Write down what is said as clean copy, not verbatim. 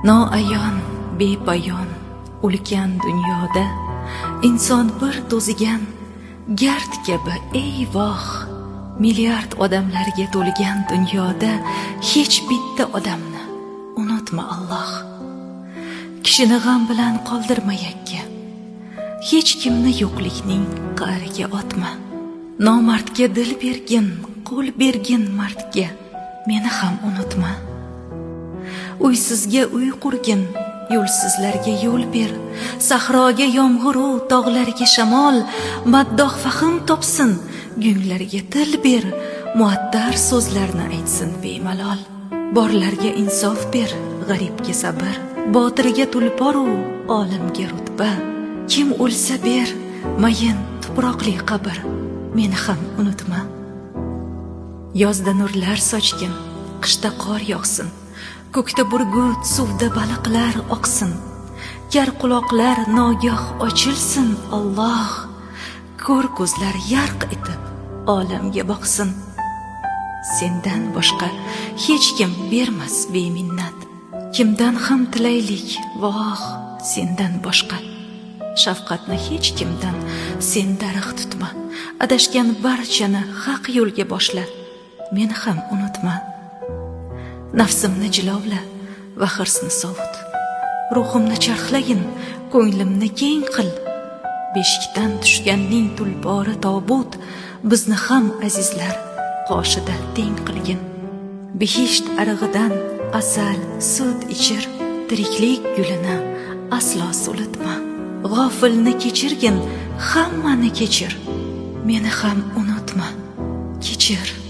Noayon, bepoyon, ulkan dunyoda inson bir to'zigan gard kabi ey voh. Milliard odamlarga to'lgan dunyoda hech bitta odamni unutma Alloh. Kishini g'am bilan qoldirma yakka. Hech kimni yo'qlikning qa'riga otma. Nomardga dil bergin, qo'l bergin mardga, meni ham unutma. Uysizga uy qurgin, yo'lsizlarga yo'l ber. Sahroga yomg'ir u, tog'larga shamol, maddoh fahm topsin, gunglarga til ber. Muattar so'zlarni aytsin bemalol. Borlarga insof ber, g'aribga sabr. Botirga tulpor u, olimga rutba. Kim o'lsa ber, mayin tuproqli qabr, meni ham unutma. Yozda nurlar sochgin, qishda qor yog'sin. Ko'kda burgut, suvda baliqlar oqsin. Kar quloqlar nogoh ochilsin, Alloh. Ko'r ko'zlar yarq etib olamga boqsin. Sendan boshqa hech kim bermas beminnat. Kimdan ham tilaylik, voh, sendan boshqa. Shafqatni hech kimdan sen darig' tutma. Adashgan barchani haq yo'lga boshla, meni ham unutma. Nafsimni jilovla va hirsni sovut. Ruhimni charxlagin, ko'nglimni keng qil. Beshikdan tushganning tulpori tobut, bizni ham azizlar qoshida teng qilgin. Bihisht arig'idan asal, sut ichir, tiriklik gulini aslo so'litma. G'ofilni kechirgin, hammani kechir, meni ham unutma. Kechir.